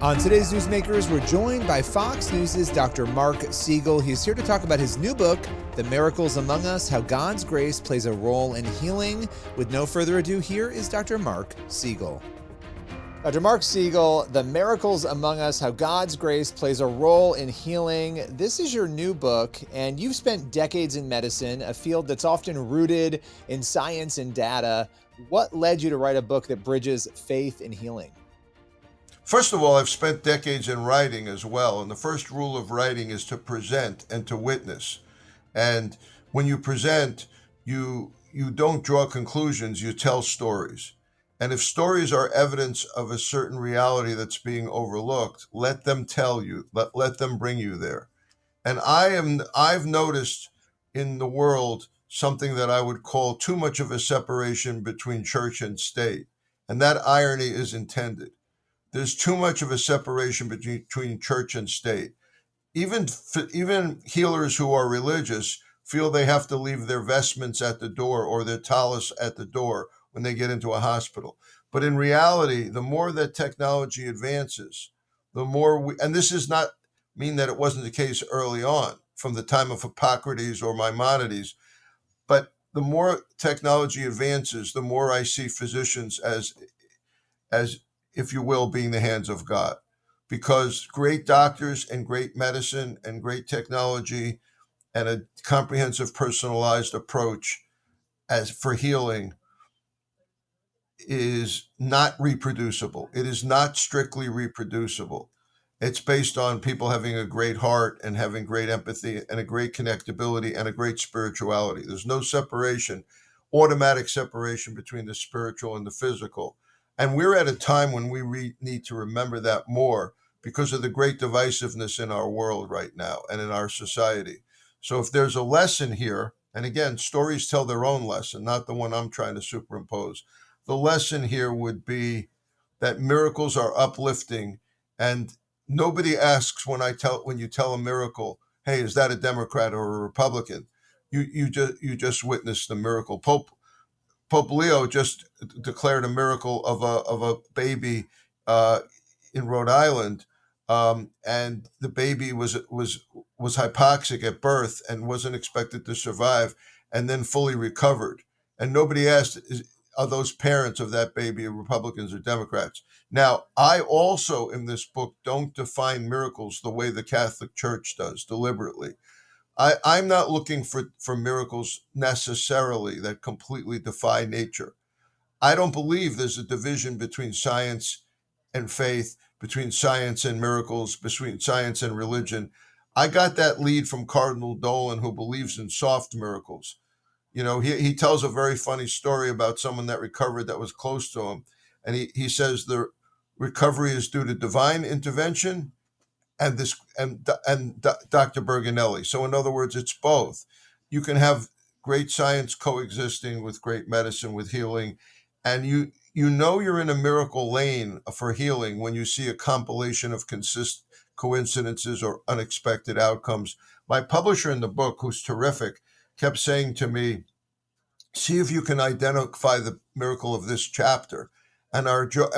On today's Newsmakers, we're joined by Fox News' Dr. Marc Siegel. He's here to talk about his new book, The Miracles Among Us, How God's Grace Plays a Role in Healing. With no further ado, here is Dr. Marc Siegel. Dr. Marc Siegel, The Miracles Among Us, How God's Grace Plays a Role in Healing. This is your new book, and you've spent decades in medicine, a field that's often rooted in science and data. What led you to write a book that bridges faith and healing? First of all, I've spent decades in writing as well, and the first rule of writing is to present and to witness. And when you present, you don't draw conclusions, you tell stories. And if stories are evidence of a certain reality that's being overlooked, let them tell you, let them bring you there. And I've noticed in the world something that I would call too much of a separation between church and state. And that irony is intended. There's too much of a separation between church and state. Even healers who are religious feel they have to leave their vestments at the door or their tallis at the door when they get into a hospital. But in reality, the more that technology advances, the more and this does not mean that it wasn't the case early on from the time of Hippocrates or Maimonides, but the more technology advances, the more I see physicians as if you will, being the hands of God. Because great doctors and great medicine and great technology and a comprehensive personalized approach as for healing is not reproducible. It is not strictly reproducible. It's based on people having a great heart and having great empathy and a great connectability and a great spirituality. There's no separation, automatic separation between the spiritual and the physical. And we're at a time when we need to remember that more because of the great divisiveness in our world right now and in our society. So if there's a lesson here, and again, stories tell their own lesson, not the one I'm trying to superimpose. The lesson here would be that miracles are uplifting, and nobody asks when you tell a miracle, hey, is that a Democrat or a Republican? You just witnessed the miracle. Pope Leo just declared a miracle of a baby uh, in Rhode Island, and the baby was hypoxic at birth and wasn't expected to survive, and then fully recovered. And nobody asked, are those parents of that baby Republicans or Democrats? Now, I also in this book don't define miracles the way the Catholic Church does deliberately. I'm not looking for miracles necessarily that completely defy nature. I don't believe there's a division between science and faith, between science and miracles, between science and religion. I got that lead from Cardinal Dolan, who believes in soft miracles. You know, he tells a very funny story about someone that recovered that was close to him. And he says the recovery is due to divine intervention and Dr. Berganelli. So in other words, it's both. You can have great science coexisting with great medicine, with healing, and you know you're in a miracle lane for healing when you see a compilation of coincidences or unexpected outcomes. My publisher in the book, who's terrific, kept saying to me, see if you can identify the miracle of this chapter. And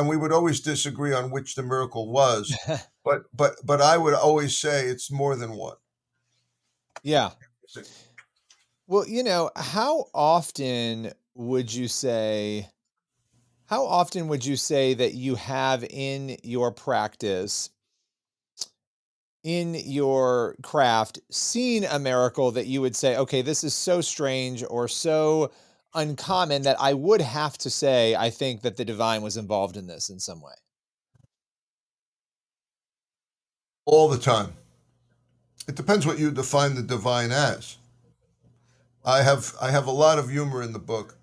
we would always disagree on which the miracle was, but I would always say it's more than one. Yeah. Well, how often would you say that you have in your practice, in your craft, seen a miracle that you would say, okay, this is so strange or so uncommon that I would have to say, I think that the divine was involved in this in some way? All the time. It depends what you define the divine as. I have a lot of humor in the book,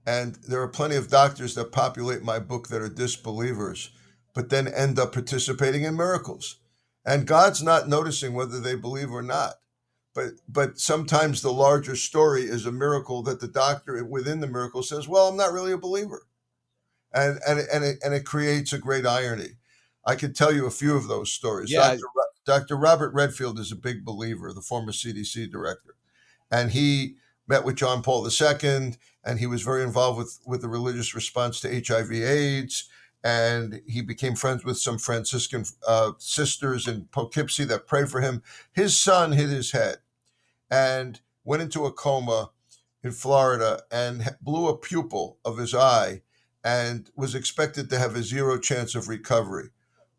and there are plenty of doctors that populate my book that are disbelievers, but then end up participating in miracles. And God's not noticing whether they believe or not. But sometimes the larger story is a miracle that the doctor within the miracle says, "Well, I'm not really a believer," and it creates a great irony. I could tell you a few of those stories. Yeah. Dr. Robert Redfield is a big believer, the former CDC director, and he met with John Paul II, and he was very involved with the religious response to HIV/AIDS, and he became friends with some Franciscan sisters in Poughkeepsie that prayed for him. His son hit his head and went into a coma in Florida and blew a pupil of his eye and was expected to have a zero chance of recovery.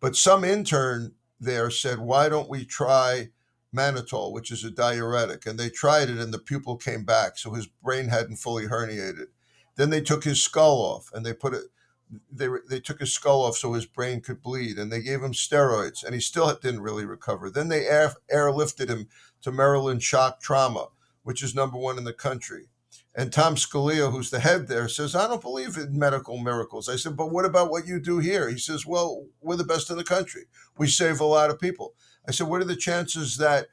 But some intern there said, "Why don't we try mannitol, which is a diuretic?" And they tried it, and the pupil came back, so his brain hadn't fully herniated. Then they took his skull off, and they took his skull off so his brain could bleed, and they gave him steroids, and he still didn't really recover. Then they airlifted him to Maryland Shock Trauma, which is number one in the country. And Tom Scalia, who's the head there, says, "I don't believe in medical miracles." I said, "But what about what you do here?" He says, "Well, we're the best in the country. We save a lot of people." I said, "What are the chances that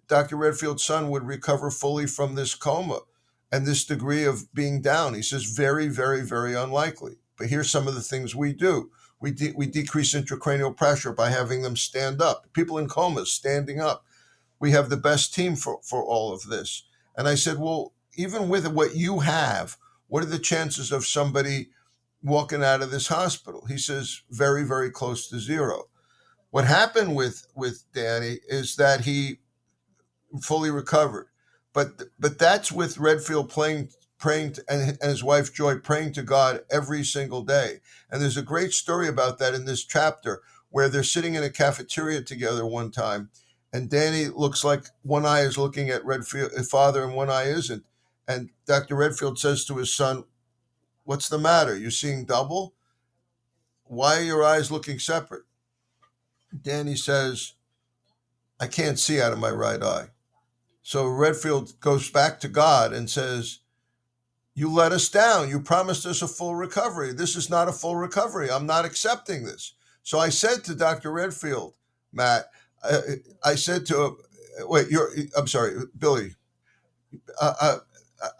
Dr. Redfield's son would recover fully from this coma and this degree of being down?" He says, "Very, very, very unlikely. But here's some of the things we do. We decrease intracranial pressure by having them stand up. People in comas standing up. We have the best team for all of this." And I said, "Well, even with what you have, what are the chances of somebody walking out of this hospital?" He says, "Very, very close to zero." What happened with Danny is that he fully recovered. But that's with Redfield praying to, and his wife Joy praying to God every single day. And there's a great story about that in this chapter where they're sitting in a cafeteria together one time, and Danny looks like one eye is looking at Redfield father and one eye isn't. And Dr. Redfield says to his son, "What's the matter? You seeing double? Why are your eyes looking separate?" Danny says, "I can't see out of my right eye." So Redfield goes back to God and says, "You let us down. You promised us a full recovery. This is not a full recovery. I'm not accepting this." So I said to Dr. Redfield, Matt, I said to him, I'm sorry, Billy. Uh, uh,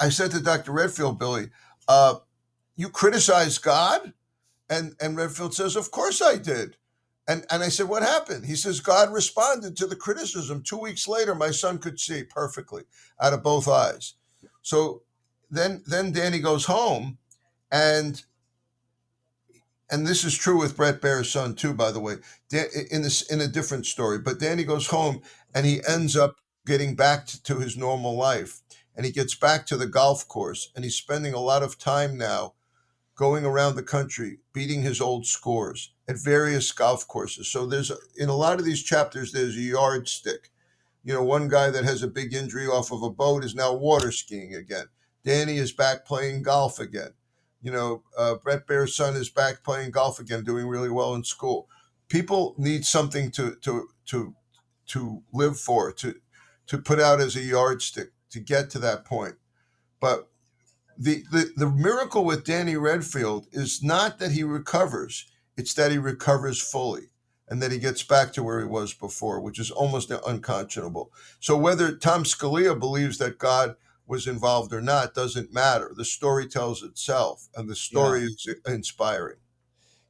I said to Dr. Redfield, "Billy, uh, you criticize God?" And Redfield says, "Of course I did." And I said, "What happened?" He says, "God responded to the criticism. 2 weeks later, my son could see perfectly out of both eyes." So then Danny goes home, and and this is true with Brett Baer's son too, by the way. In a different story, but Danny goes home and he ends up getting back to his normal life, and he gets back to the golf course, and he's spending a lot of time now going around the country, beating his old scores at various golf courses. So in a lot of these chapters, there's a yardstick. One guy that has a big injury off of a boat is now water skiing again. Danny is back playing golf again. Brett Baer's son is back playing golf again, doing really well in school. People need something to live for, to put out as a yardstick to get to that point. But the miracle with Danny Redfield is not that he recovers, it's that he recovers fully and that he gets back to where he was before, which is almost unconscionable. So whether Tom Scalia believes that God was involved or not doesn't matter. The story tells itself, and the Yeah. story is inspiring.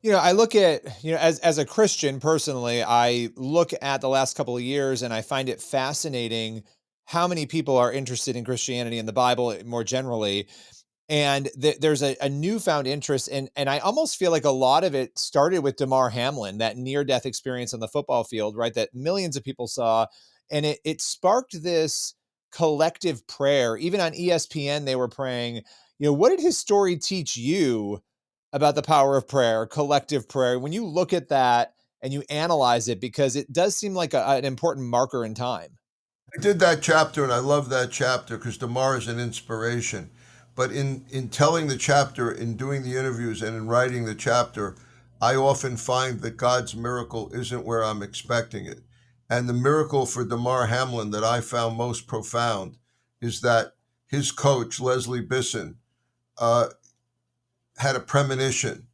I look at, as a Christian personally, I look at the last couple of years and I find it fascinating how many people are interested in Christianity and the Bible more generally. And there's a newfound interest, and I almost feel like a lot of it started with Damar Hamlin, that near death experience on the football field, right? That millions of people saw, and it sparked this collective prayer. Even on ESPN, they were praying. What did his story teach you about the power of prayer, collective prayer? When you look at that and you analyze it, because it does seem like an important marker in time. I did that chapter, and I love that chapter because Damar is an inspiration. But in telling the chapter, in doing the interviews, and in writing the chapter, I often find that God's miracle isn't where I'm expecting it. And the miracle for Damar Hamlin that I found most profound is that his coach, Leslie Bisson, uh, had a premonition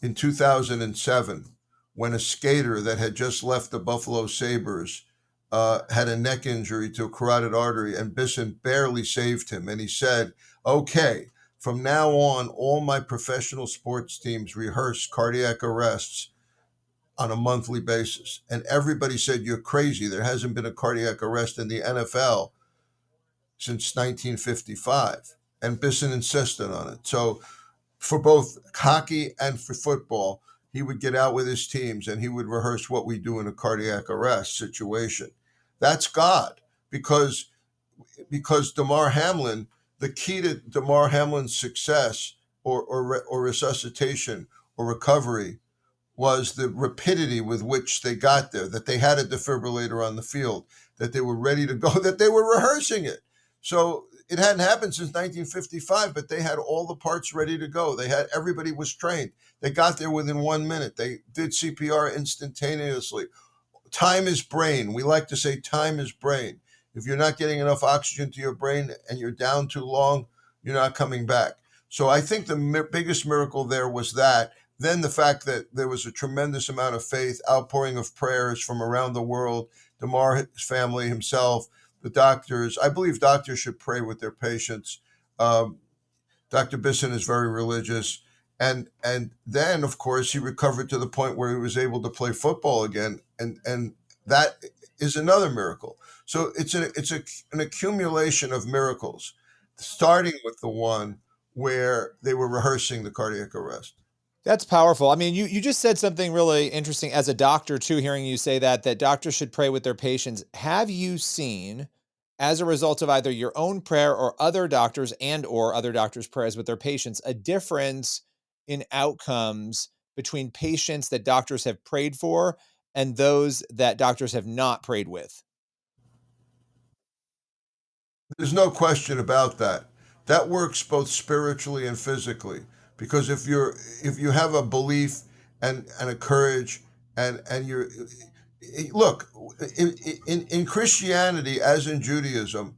in 2007 when a skater that had just left the Buffalo Sabres had a neck injury to a carotid artery, and Bisson barely saved him. And he said, "Okay, from now on, all my professional sports teams rehearse cardiac arrests on a monthly basis." And everybody said, "You're crazy. There hasn't been a cardiac arrest in the NFL since 1955." And Bisson insisted on it. So for both hockey and for football, he would get out with his teams and he would rehearse what we do in a cardiac arrest situation. That's God, because Damar Hamlin, the key to Damar Hamlin's success or resuscitation or recovery was the rapidity with which they got there, that they had a defibrillator on the field, that they were ready to go, that they were rehearsing it. So it hadn't happened since 1955, but they had all the parts ready to go. Everybody was trained. They got there within 1 minute. They did CPR instantaneously. Time is brain. We like to say time is brain. If you're not getting enough oxygen to your brain and you're down too long, you're not coming back. So I think the biggest miracle there was that. Then the fact that there was a tremendous amount of faith, outpouring of prayers from around the world, Damar's family himself, the doctors. I believe doctors should pray with their patients. Um, Dr. Bisson is very religious. And then of course he recovered to the point where he was able to play football again. And that is another miracle. So an accumulation of miracles, starting with the one where they were rehearsing the cardiac arrest. That's powerful. I mean, you just said something really interesting as a doctor too, hearing you say that doctors should pray with their patients. Have you seen, as a result of either your own prayer or other doctors' prayers with their patients, a difference in outcomes between patients that doctors have prayed for and those that doctors have not prayed with? There's no question about that. That works both spiritually and physically, because if you have a belief and a courage and you're look in Christianity as in Judaism,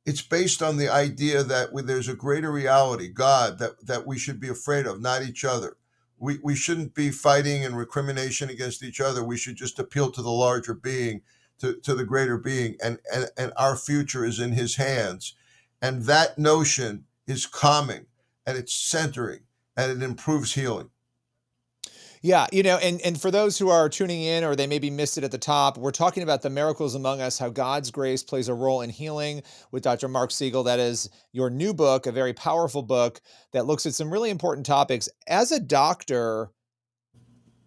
it's based on the idea that there's a greater reality, God, that we should be afraid of, not each other. We shouldn't be fighting and recrimination against each other. We should just appeal to the larger being, to the greater being, and our future is in his hands. And that notion is calming and it's centering and it improves healing. Yeah, and for those who are tuning in or they maybe missed it at the top, we're talking about the miracles among us, how God's grace plays a role in healing with Dr. Marc Siegel. That is your new book, a very powerful book that looks at some really important topics. As a doctor,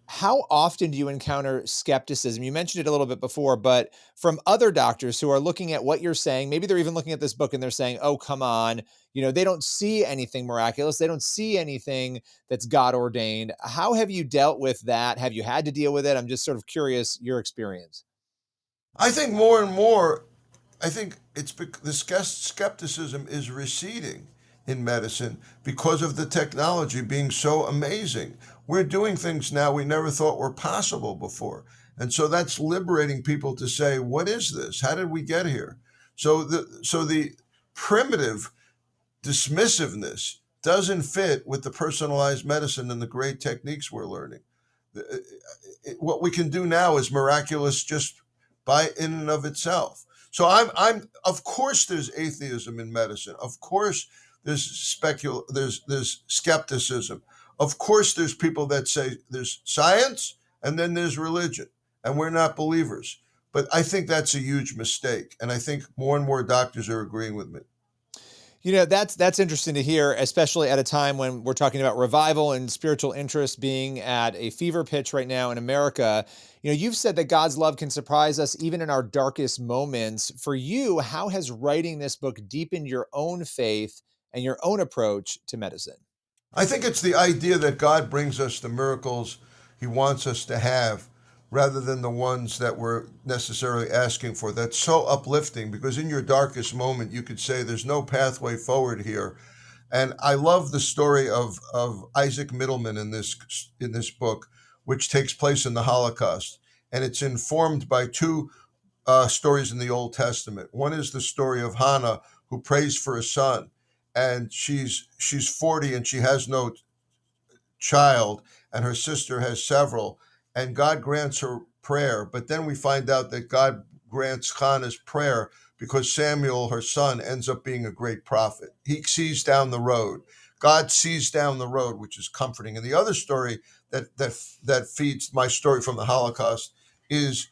how often do you encounter skepticism? You mentioned it a little bit before, but from other doctors who are looking at what you're saying, maybe they're even looking at this book and they're saying, oh, come on, they don't see anything miraculous. They don't see anything that's God ordained. How have you dealt with that? Have you had to deal with it? I'm just sort of curious your experience. I think more and more, I think the skepticism is receding in medicine because of the technology being so amazing. We're doing things now we never thought were possible before. And so that's liberating people to say, what is this? How did we get here? So the primitive dismissiveness doesn't fit with the personalized medicine and the great techniques we're learning. What we can do now is miraculous just by in and of itself. So I'm of course there's atheism in medicine. Of course there's skepticism. Of course there's people that say there's science and then there's religion and we're not believers. But I think that's a huge mistake, and I think more and more doctors are agreeing with me. That's interesting to hear, especially at a time when we're talking about revival and spiritual interest being at a fever pitch right now in America. You've said that God's love can surprise us even in our darkest moments. For you, how has writing this book deepened your own faith and your own approach to medicine? I think it's the idea that God brings us the miracles he wants us to have rather than the ones that we're necessarily asking for. That's so uplifting, because in your darkest moment, you could say there's no pathway forward here. And I love the story of Isaac Middleman in this book, which takes place in the Holocaust. And it's informed by two stories in the Old Testament. One is the story of Hannah, who prays for a son, and she's 40 and she has no child, and her sister has several, and God grants her prayer. But then we find out that God grants Hannah's prayer because Samuel, her son, ends up being a great prophet. He sees down the road. God sees down the road, which is comforting. And the other story that feeds my story from the Holocaust is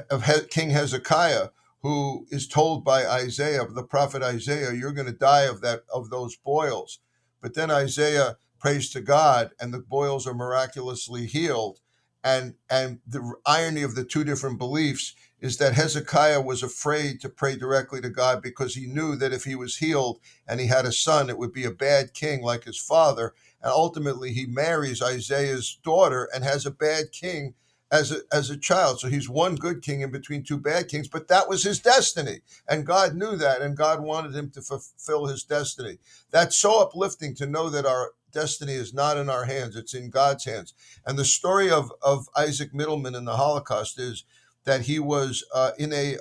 of King Hezekiah, who is told by Isaiah, the prophet Isaiah, you're going to die of those boils. But then Isaiah prays to God, and the boils are miraculously healed. And the irony of the two different beliefs is that Hezekiah was afraid to pray directly to God because he knew that if he was healed and he had a son, it would be a bad king like his father. And ultimately, he marries Isaiah's daughter and has a bad king as a child. So he's one good king in between two bad kings, but that was his destiny. And God knew that, and God wanted him to fulfill his destiny. That's so uplifting to know that our destiny is not in our hands, it's in God's hands. And the story of Isaac Middleman in the Holocaust is that he was in a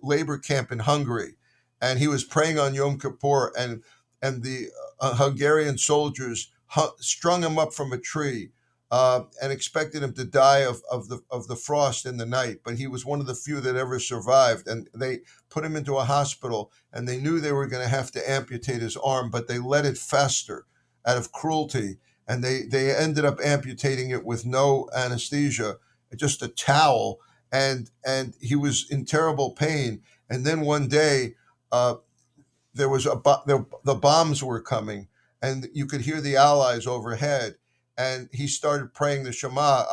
labor camp in Hungary, and he was praying on Yom Kippur, and the Hungarian soldiers strung him up from a tree and expected him to die of the frost in the night. But he was one of the few that ever survived, and they put him into a hospital, and they knew they were going to have to amputate his arm, but they let it fester out of cruelty, and they ended up amputating it with no anesthesia, just a towel, and he was in terrible pain. And then one day, there was the bombs were coming, and you could hear the Allies overhead. And he started praying the Shema,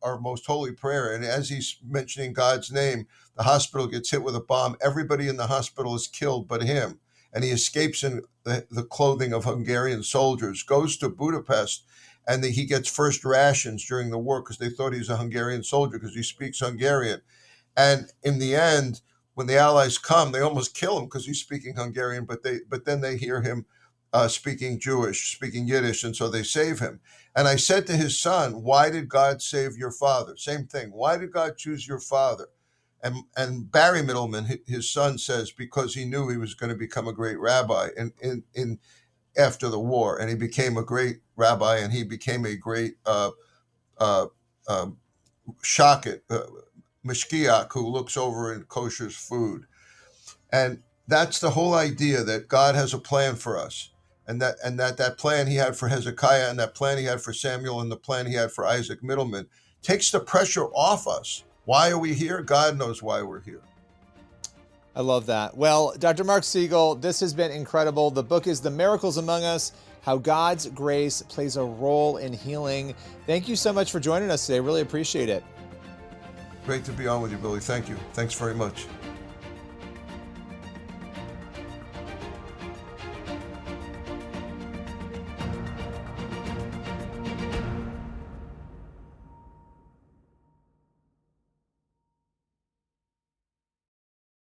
our most holy prayer. And as he's mentioning God's name, the hospital gets hit with a bomb. Everybody in the hospital is killed but him. And he escapes in the clothing of Hungarian soldiers, goes to Budapest, and he gets first rations during the war because they thought he was a Hungarian soldier because he speaks Hungarian. And in the end, when the Allies come, they almost kill him because he's speaking Hungarian, but then they hear him speaking Jewish, speaking Yiddish, and so they save him. And I said to his son, "Why did God save your father?" Same thing. Why did God choose your father? And Barry Middleman, his son, says because he knew he was going to become a great rabbi in after the war, and he became a great rabbi, and he became a great uh, uh, shochet. Mashkiach, who looks over and koshers food. And that's the whole idea, that God has a plan for us. And that plan he had for Hezekiah, and that plan he had for Samuel, and the plan he had for Isaac Middleman takes the pressure off us. Why are we here? God knows why we're here. I love that. Well, Dr. Marc Siegel, this has been incredible. The book is The Miracles Among Us, How God's Grace Plays a Role in Healing. Thank you so much for joining us today. Really appreciate it. Great to be on with you, Billy. Thank you. Thanks very much.